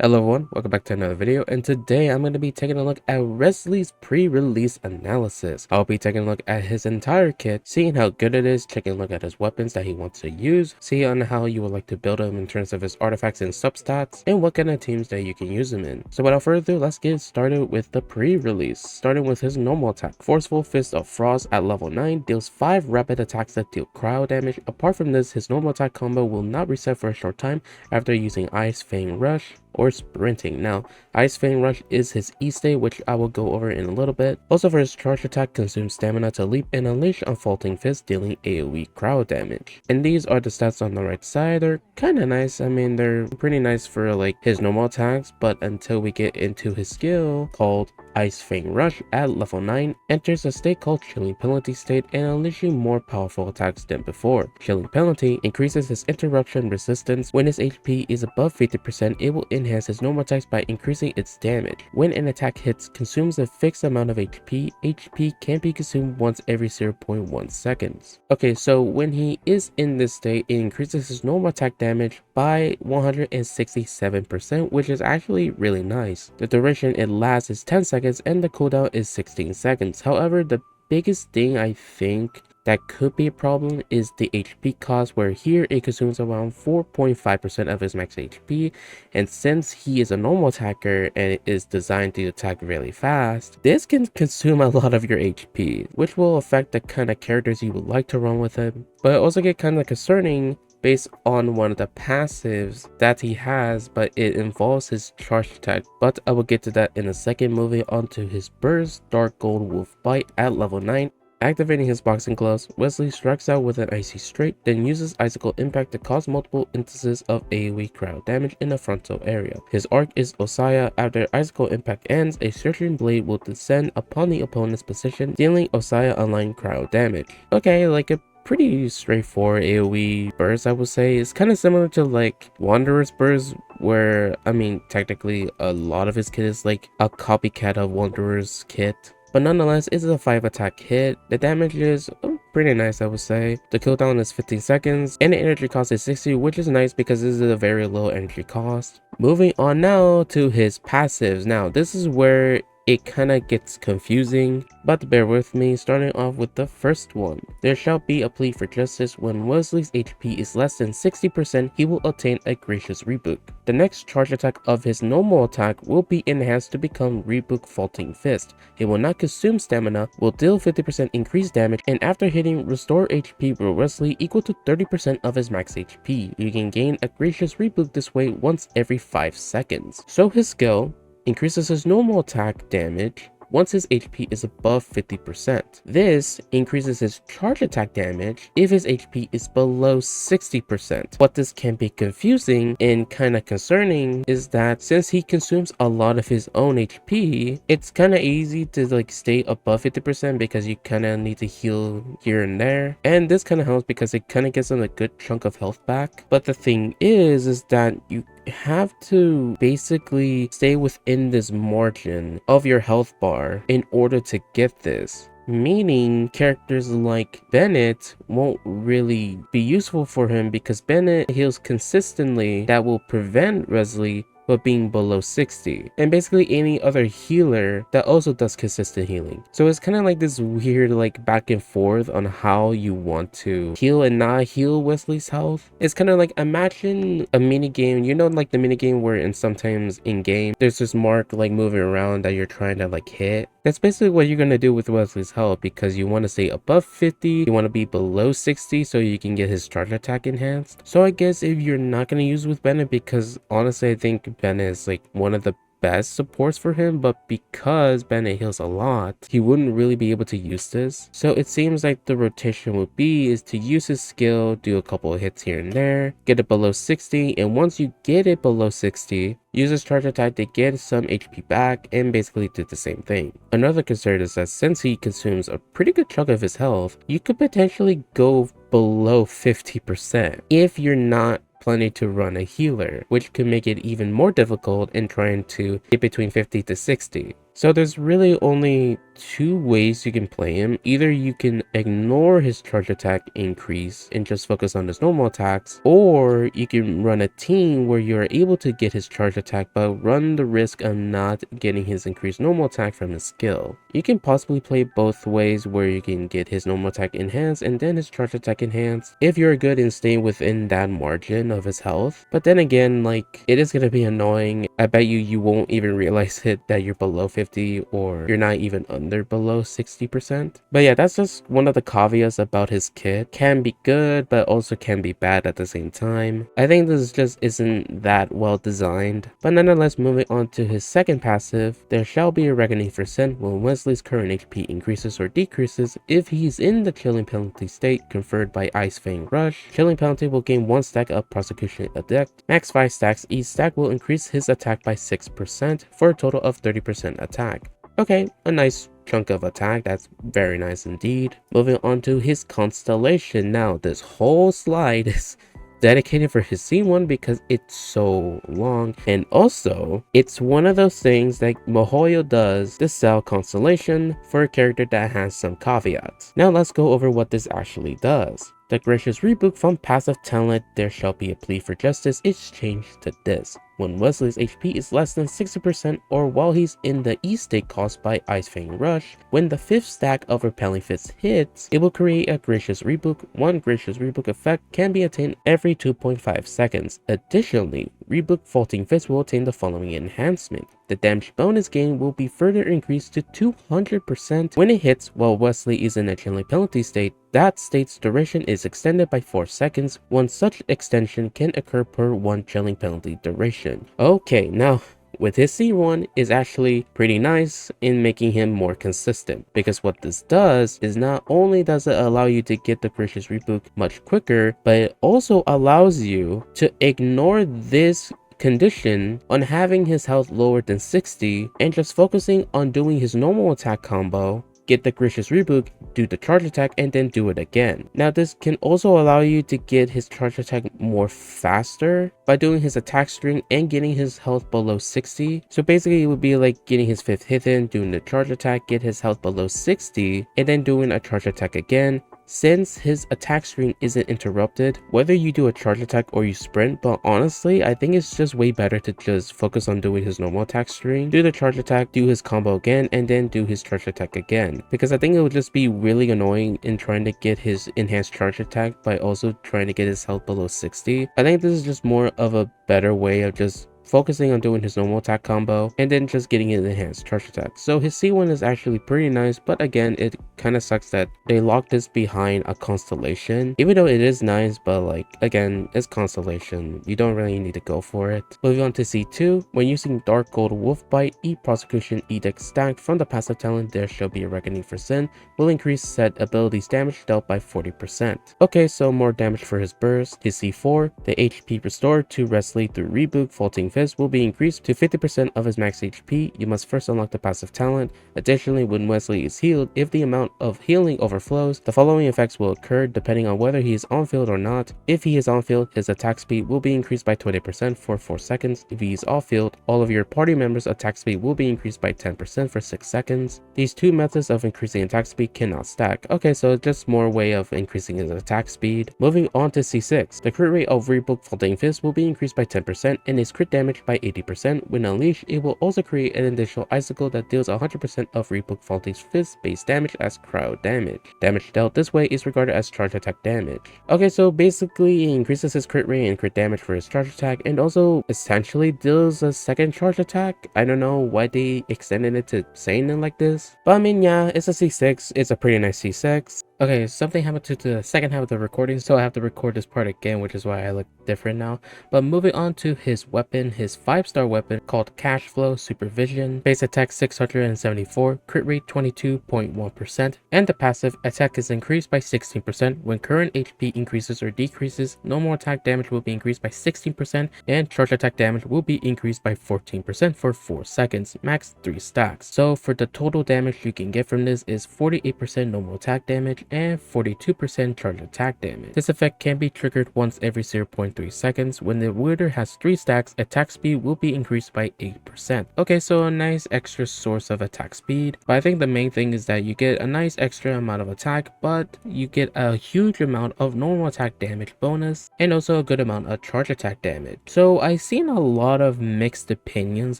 Hello everyone, welcome back to another video, and today I'm going to be taking a look at Wriothesley's pre-release analysis. I'll be taking a look at his entire kit, seeing how good it is, taking a look at his weapons that he wants to use, see on how you would like to build him in terms of his artifacts and substats, and what kind of teams that you can use him in. So without further ado, let's get started with the pre-release, starting with his normal attack. Forceful Fist of Frost at level 9 deals 5 rapid attacks that deal cryo damage. Apart from this, his normal attack combo will not reset for a short time after using Ice Fang Rush or sprinting. Now, Ice Fang Rush is his E state, which I will go over in a little bit. Also, for his charge attack, consumes stamina to leap and unleash Unfolding Fist, dealing AoE crowd damage. And these are the stats on the right side. They're kind of nice. I mean, they're pretty nice for like his normal attacks, but until we get into his skill called Ice Fang Rush at level 9, enters a state called Chilling Penalty state and unleashing more powerful attacks than before. Chilling Penalty increases his interruption resistance. When his HP is above 50%, it will enhance his normal attacks by increasing its damage. When an attack hits, consumes a fixed amount of HP. HP can be consumed once every 0.1 seconds. Okay, so when he is in this state, it increases his normal attack damage by 167%, which is actually really nice. The duration it lasts is 10 seconds and the cooldown is 16 seconds. However, the biggest thing I think that could be a problem is the HP cost, where here it consumes around 4.5% of his max HP, and since he is a normal attacker and it is designed to attack really fast, this can consume a lot of your HP, which will affect the kind of characters you would like to run with him. But it also get kind of concerning based on one of the passives that he has, but it involves his charge attack. But I will get to that in a second. Moving on to his burst, Dark Gold Wolf Bite at level 9. Activating his boxing gloves, Wesley strikes out with an icy straight, then uses icicle impact to cause multiple instances of AoE crowd damage in the frontal area. His arc is Osaya. After icicle impact ends, a searching blade will descend upon the opponent's position, dealing Osaya online crowd damage. Okay, like a pretty straightforward AoE burst, I would say. It's kind of similar to like Wanderer's burst, where I mean technically a lot of his kit is like a copycat of Wanderer's kit. But nonetheless, it's a 5 attack hit. The damage is pretty nice, I would say. The cooldown is 15 seconds and the energy cost is 60, which is nice because this is a very low energy cost. Moving on now to his passives. Now, this is where it kind of gets confusing, but bear with me. Starting off with the first one. There shall be a plea for justice. When Wesley's HP is less than 60%, he will obtain a gracious reboot. The next charge attack of his normal attack will be enhanced to become Reboot Faulting Fist. It will not consume stamina, will deal 50% increased damage, and after hitting, restore HP for Wesley equal to 30% of his max HP. You can gain a gracious reboot this way once every 5 seconds. So his skill increases his normal attack damage once his HP is above 50%. This increases his charge attack damage if his HP is below 60%. What this can be confusing and kind of concerning is that since he consumes a lot of his own HP, it's kind of easy to like stay above 50% because you kind of need to heal here and there. And this kind of helps because it kind of gives him a good chunk of health back. But the thing is that you have to basically stay within this margin of your health bar in order to get this, meaning characters like Bennett won't really be useful for him because Bennett heals consistently. That will prevent Wriothesley but being below 60, and basically any other healer that also does consistent healing. So it's kind of like this weird like back and forth on how you want to heal and not heal Wesley's health. It's kind of like, imagine a mini game, you know, like the mini game where sometimes in game there's this mark like moving around that you're trying to like hit. That's basically what you're gonna do with Wesley's health, because you want to stay above 50, you want to be below 60 so you can get his charge attack enhanced. So I guess if you're not gonna use with Bennett, because honestly I think Bennett is like one of the best supports for him, but because Bennett heals a lot, he wouldn't really be able to use this. So it seems like the rotation would be is to use his skill, do a couple of hits here and there, get it below 60, and once you get it below 60, use his charge attack to get some HP back and basically do the same thing. Another concern is that since he consumes a pretty good chunk of his health, you could potentially go below 50% if you're not planning to run a healer, which could make it even more difficult in trying to get between 50 to 60. So there's really only two ways you can play him. Either you can ignore his charge attack increase and just focus on his normal attacks, or you can run a team where you're able to get his charge attack but run the risk of not getting his increased normal attack from his skill. You can possibly play both ways, where you can get his normal attack enhanced and then his charge attack enhanced if you're good in staying within that margin of his health. But then again, like, it is going to be annoying. I bet you won't even realize it that you're below 50 or you're not even under below 60%. But yeah, that's just one of the caveats about his kit. Can be good, but also can be bad at the same time. I think this just isn't that well designed. But nonetheless, moving on to his second passive, there shall be a reckoning for Sin when Wesley's current HP increases or decreases. If he's in the chilling penalty state conferred by Ice Fang Rush, chilling penalty will gain 1 stack of prosecution adept, max 5 stacks. Each stack will increase his attack by 6% for a total of 30% attack. Okay, a nice chunk of attack. That's very nice indeed. Moving on to his constellation. Now, this whole slide is dedicated for his C1 because it's so long, and also it's one of those things that MiHoYo does to sell constellation for a character that has some caveats. Now let's go over what this actually does. The gracious reboot from passive talent There Shall Be a Plea for Justice is changed to this. When Wesley's HP is less than 60% or while he's in the E state caused by Ice Fang Rush, when the 5th stack of Repelling Fist hits, it will create a Gracious Reboot. One Gracious Reboot effect can be attained every 2.5 seconds. Additionally, Reboot Faulting Fist will attain the following enhancement. The damage bonus gain will be further increased to 200% when it hits while Wesley is in a chilling penalty state. That state's duration is extended by 4 seconds. One such extension can occur per 1 chilling penalty duration. Okay, now with his C1 is actually pretty nice in making him more consistent, because what this does is not only does it allow you to get the Gracious Reboot much quicker, but it also allows you to ignore this condition on having his health lower than 60 and just focusing on doing his normal attack combo, get the Gracious Reboot, do the charge attack, and then do it again. Now this can also allow you to get his charge attack more faster by doing his attack string and getting his health below 60. So basically it would be like getting his 5th hit in, doing the charge attack, get his health below 60, and then doing a charge attack again. Since his attack string isn't interrupted, whether you do a charge attack or you sprint, but honestly, I think it's just way better to just focus on doing his normal attack string, do the charge attack, do his combo again, and then do his charge attack again. Because I think it would just be really annoying in trying to get his enhanced charge attack by also trying to get his health below 60. I think this is just more of a better way of just focusing on doing his normal attack combo and then just getting an enhanced charge attack. So his C1 is actually pretty nice, but again, it kind of sucks that they locked this behind a constellation. Even though it is nice, but like, again, it's constellation. You don't really need to go for it. Moving on to C2, when using Dark Gold Wolf Bite, Prosecution Edict stack from the passive talent There Shall Be a Reckoning for Sin will increase said ability's damage dealt by 40%. Okay, so more damage for his burst. His C4, the HP restored to Wesley through Reboot Faulting Fist will be increased to 50% of his max HP. You must first unlock the passive talent. Additionally, when Wesley is healed, if the amount of healing overflows, the following effects will occur depending on whether he is on field or not. If he is on field, his attack speed will be increased by 20% for 4 seconds. If he is off field, all of your party members' attack speed will be increased by 10% for 6 seconds. These two methods of increasing attack speed cannot stack. Okay, so just more way of increasing his attack speed. Moving on to C6, the crit rate of Reboot Faulting Fist will be increased by 10% and his crit damage by 80%. When unleashed, it will also create an additional icicle that deals 100% of Reboot Faulting Fist base damage as cryo damage. Damage dealt this way is regarded as charge attack damage. Okay, so basically it increases his crit rate and crit damage for his charge attack and also essentially deals a second charge attack. I don't know why they extended it to saying it like this, but I mean, yeah, it's a C6. It's a pretty nice C6. Okay, something happened to the second half of the recording, so I have to record this part again, which is why I look different now. But moving on to his weapon, his 5-star weapon called Cash Flow Supervision. Base attack 674, crit rate 22.1%, and the passive attack is increased by 16% when current HP increases or decreases. Normal attack damage will be increased by 16%, and charge attack damage will be increased by 14% for 4 seconds, max 3 stacks. So for the total damage you can get from this is 48% normal attack damage and 42% charge attack damage. This effect can be triggered once every 0.3 seconds. When the wielder has 3 stacks, attack attack speed will be increased by 8%. Okay, so a nice extra source of attack speed, but I think the main thing is that you get a nice extra amount of attack, but you get a huge amount of normal attack damage bonus and also a good amount of charge attack damage. So I've seen a lot of mixed opinions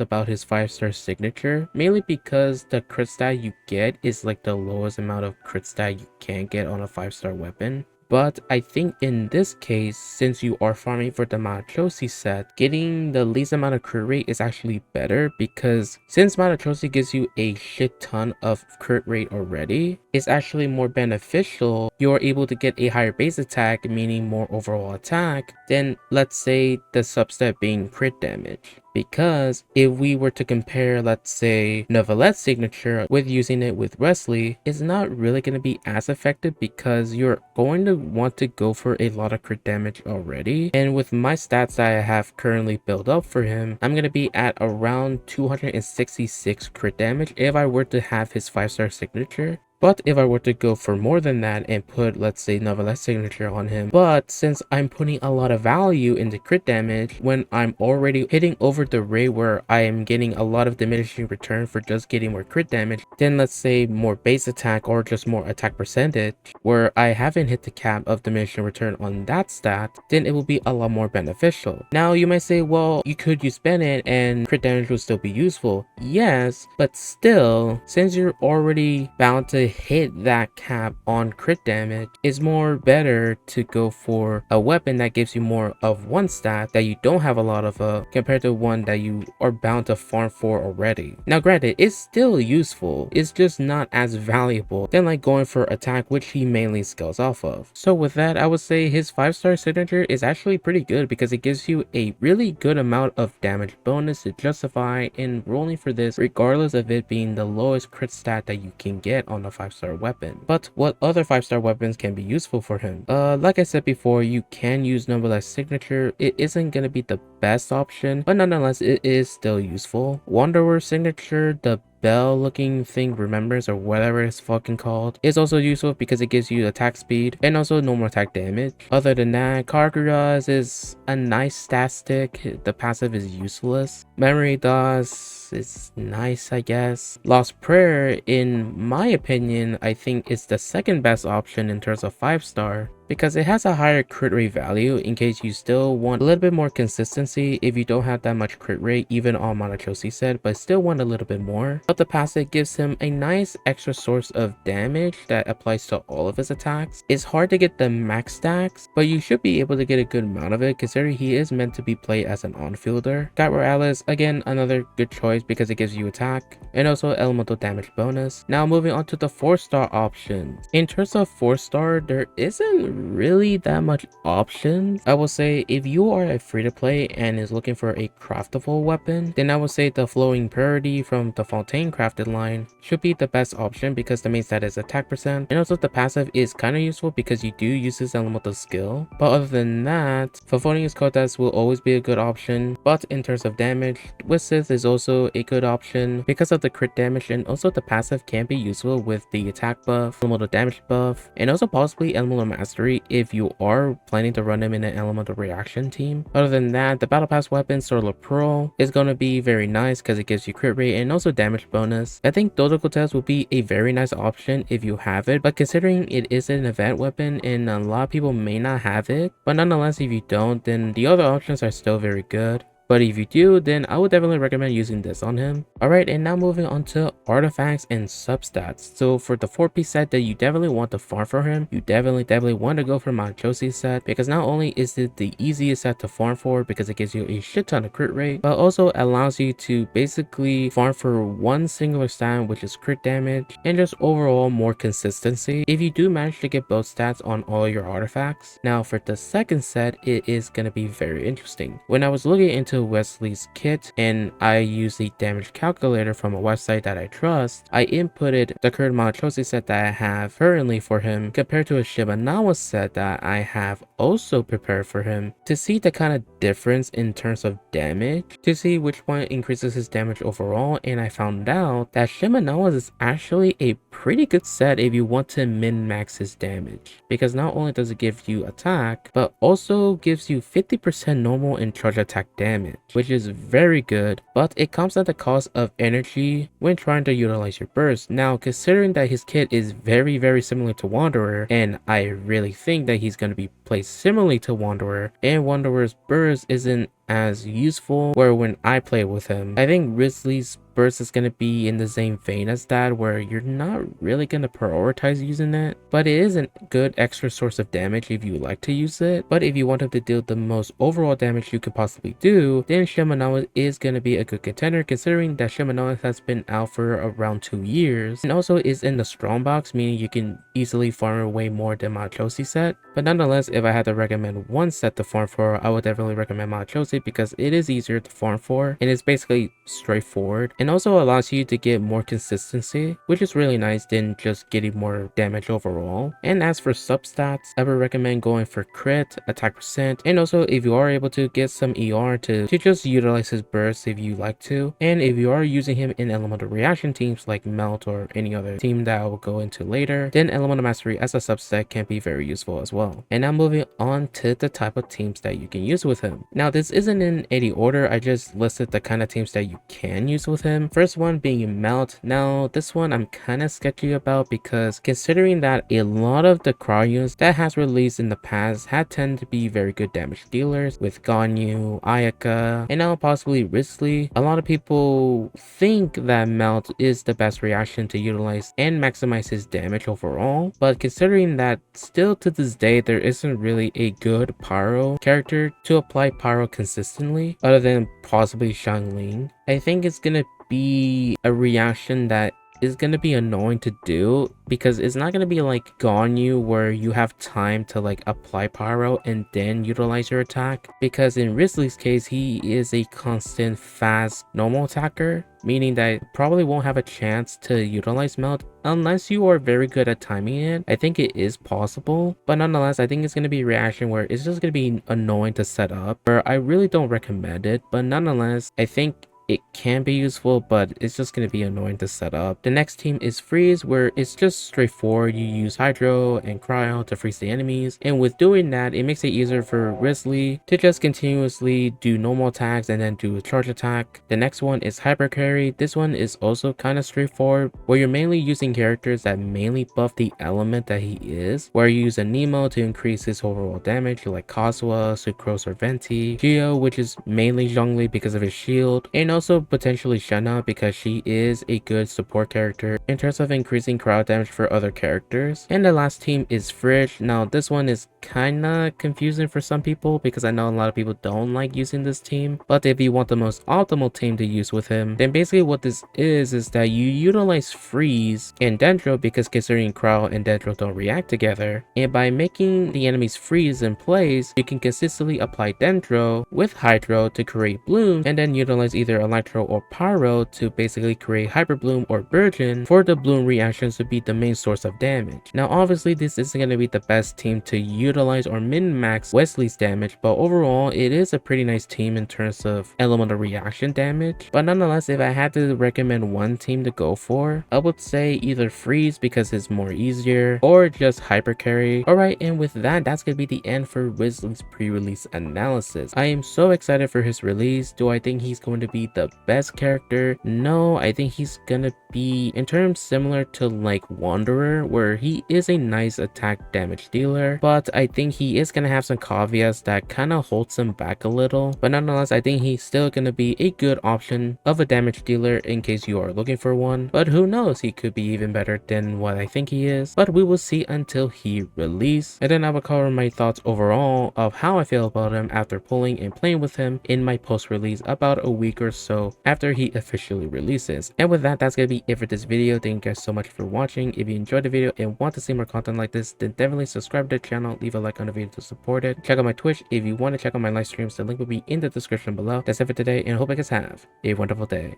about his 5-star signature, mainly because the crit stat you get is like the lowest amount of crit stat you can get on a 5-star weapon. But I think in this case, since you are farming for the Machosi set, getting the least amount of crit rate is actually better, because since Machosi gives you a shit ton of crit rate already, it's actually more beneficial. You're able to get a higher base attack, meaning more overall attack, than let's say the substat being crit damage. Because if we were to compare, let's say, Neuvillette signature with using it with WRIOTHESLEY, it's not really going to be as effective because you're going to want to go for a lot of crit damage already. And with my stats that I have currently built up for him, I'm going to be at around 266 crit damage if I were to have his 5-star signature. But if I were to go for more than that and put, let's say, Neuvillette signature on him, but since I'm putting a lot of value into crit damage when I'm already hitting over the rate where I am getting a lot of diminishing return for just getting more crit damage, then let's say more base attack or just more attack percentage where I haven't hit the cap of diminishing return on that stat, then it will be a lot more beneficial. Now you might say, well, you could use Bennett and crit damage will still be useful. Yes, but still, since you're already bound to hit that cap on crit damage, it's more better to go for a weapon that gives you more of one stat that you don't have a lot of compared to one that you are bound to farm for already. Now granted, it's still useful, it's just not as valuable than like going for attack, which he mainly scales off of. So with that, I would say his 5-star signature is actually pretty good because it gives you a really good amount of damage bonus to justify enrolling for this, regardless of it being the lowest crit stat that you can get on a 5-star weapon. But what other 5-star weapons can be useful for him? Like I said before, you can use Neuvillette signature. It isn't going to be the best option, but nonetheless it is still useful. Wanderer signature, the bell looking thing, remembers, or whatever it's fucking called, is also useful because it gives you attack speed and also normal attack damage. Other than that, Karkuras is a nice stat stick. The passive is useless. Memory DOS is nice, I guess. Lost Prayer, in my opinion, I think is the second best option in terms of 5-star, because it has a higher crit rate value in case you still want a little bit more consistency if you don't have that much crit rate even on Machosi set, but still want a little bit more. But the passive gives him a nice extra source of damage that applies to all of his attacks. It's hard to get the max stacks, but you should be able to get a good amount of it considering he is meant to be played as an on-fielder. Got Alice, again, another good choice because it gives you attack and also elemental damage bonus. Now moving on to the 4-star options. In terms of 4-star, there isn't really that much options. I will say if you are a free-to-play and is looking for a craftable weapon, then I would say the Flowing Purity from the Fontaine crafted line should be the best option because the main stat is attack percent, and also the passive is kind of useful because you do use his elemental skill. But other than that, Favonius Kotas will always be a good option, but in terms of damage, Wisith is also a good option because of the crit damage, and also the passive can be useful with the attack buff, elemental damage buff, and also possibly elemental mastery if you are planning to run him in an elemental reaction team. Other than that, the battle pass weapon Solar Pearl is going to be very nice because it gives you crit rate and also damage bonus. I think Dodokotes will be a very nice option if you have it, but considering it is an event weapon and a lot of people may not have it, but nonetheless if you don't, then the other options are still very good. But if you do, then I would definitely recommend using this on him. Alright, and now moving on to artifacts and substats. So for the 4-piece set that you definitely want to farm for him, you definitely want to go for Machosi set, because not only is it the easiest set to farm for because it gives you a shit ton of crit rate, but also allows you to basically farm for one singular stat, which is crit damage, and just overall more consistency if you do manage to get both stats on all your artifacts. Now for the second set, it is going to be very interesting. When I was looking into WRIOTHESLEY's kit and I used the damage calculator from a website that I trust, I inputted the current Machosi set that I have currently for him compared to a Shimanawa set that I have also prepared for him to see the kind of difference in terms of damage, to see which one increases his damage overall, and I found out that Shimanawa is actually a pretty good set if you want to min-max his damage, because not only does it give you attack, but also gives you 50% normal and charge attack damage. damage, which is very good, but it comes at the cost of energy when trying to utilize your burst. Now, considering that his kit is very similar to Wanderer, and I really think that he's going to be placed similarly to Wanderer, and Wanderer's burst isn't as useful where when I play with him, I think Wriothesley's burst is going to be in the same vein as that, where you're not really going to prioritize using it, but it is a good extra source of damage if you like to use it. But if you want him to deal the most overall damage you could possibly do, then Shimanoa is going to be a good contender, considering that Shimanoa has been out for around 2 years and also is in the strong box, meaning you can easily farm away more than Machosi set. But nonetheless, if I had to recommend one set to farm for, I would definitely recommend Machosi because it is easier to farm for and it's basically straightforward, and also allows you to get more consistency, which is really nice than just getting more damage overall. And as for substats, I would recommend going for crit, attack percent, and also if you are able to get some ER to just utilize his burst if you like to. And if you are using him in elemental reaction teams like Melt or any other team that I will go into later, then elemental mastery as a subset can be very useful as well. And now moving on to the type of teams that you can use with him. Now this isn't in any order, I just listed the kind of teams that you can use with him. First one being Melt. Now this one I'm kind of sketchy about because considering that a lot of the CRYOs that has released in the past had tend to be very good damage dealers with Ganyu, Ayaka, and now possibly Wriothesley. A lot of people think that Melt is the best reaction to utilize and maximize his damage overall, but considering that still to this day there isn't really a good pyro character to apply pyro consistently other than possibly Xiangling, I think it's gonna be a reaction that is going to be annoying to do because it's not going to be like Ganyu where you have time to like apply pyro and then utilize your attack, because in Wriothesley's case he is a constant fast normal attacker, meaning that you probably won't have a chance to utilize Melt unless you are very good at timing it. I think it is possible, but nonetheless I think it's going to be a reaction where it's just going to be annoying to set up, or I really don't recommend it, but nonetheless I think it can be useful, but it's just going to be annoying to set up. The next team is Freeze, where it's just straightforward. You use Hydro and Cryo to freeze the enemies, and with doing that it makes it easier for Wriothesley to just continuously do normal attacks and then do a charge attack. The next one is Hyper Carry. This one is also kind of straightforward, where you're mainly using characters that mainly buff the element that he is, where you use a Nemo to increase his overall damage like Kazuha, Sucrose, or Venti, Geo, which is mainly Zhongli because of his shield, and also potentially Shenna because she is a good support character in terms of increasing crowd damage for other characters. And the last team is Fridge. Now this one is kinda confusing for some people because I know a lot of people don't like using this team, but if you want the most optimal team to use with him, then basically what this is that you utilize Freeze and Dendro, because considering Crowd and Dendro don't react together, and by making the enemies freeze in place, you can consistently apply Dendro with Hydro to create Bloom, and then utilize either Electro or Pyro to basically create Hyper Bloom or Virgin for the Bloom reactions to be the main source of damage. Now obviously this isn't going to be the best team to utilize or min-max Wesley's damage, but overall it is a pretty nice team in terms of elemental reaction damage. But nonetheless, if I had to recommend one team to go for, I would say either Freeze because it's more easier, or just Hyper Carry. Alright, and with that, that's going to be the end for Wriothesley's pre-release analysis. I am so excited for his release. Do I think he's going to be the best character? No, I think he's gonna be in terms similar to like Wanderer, where he is a nice attack damage dealer, but I think he is gonna have some caveats that kind of holds him back a little. But nonetheless, I think he's still gonna be a good option of a damage dealer in case you are looking for one. But who knows, he could be even better than what I think he is, but we will see until he release. And then I will cover my thoughts overall of how I feel about him after pulling and playing with him in my post-release about a week or so after he officially releases. And with that, that's gonna be it for this video. Thank you guys so much for watching. If you enjoyed the video and want to see more content like this, then definitely subscribe to the channel, leave a like on the video to support it. Check out my Twitch if you want to check out my live streams. The link will be in the description below. That's it for today, and I hope you guys have a wonderful day.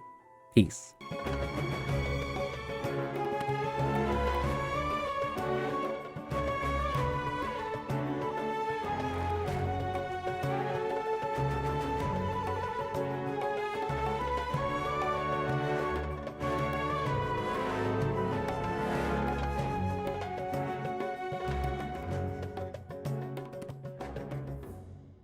Peace.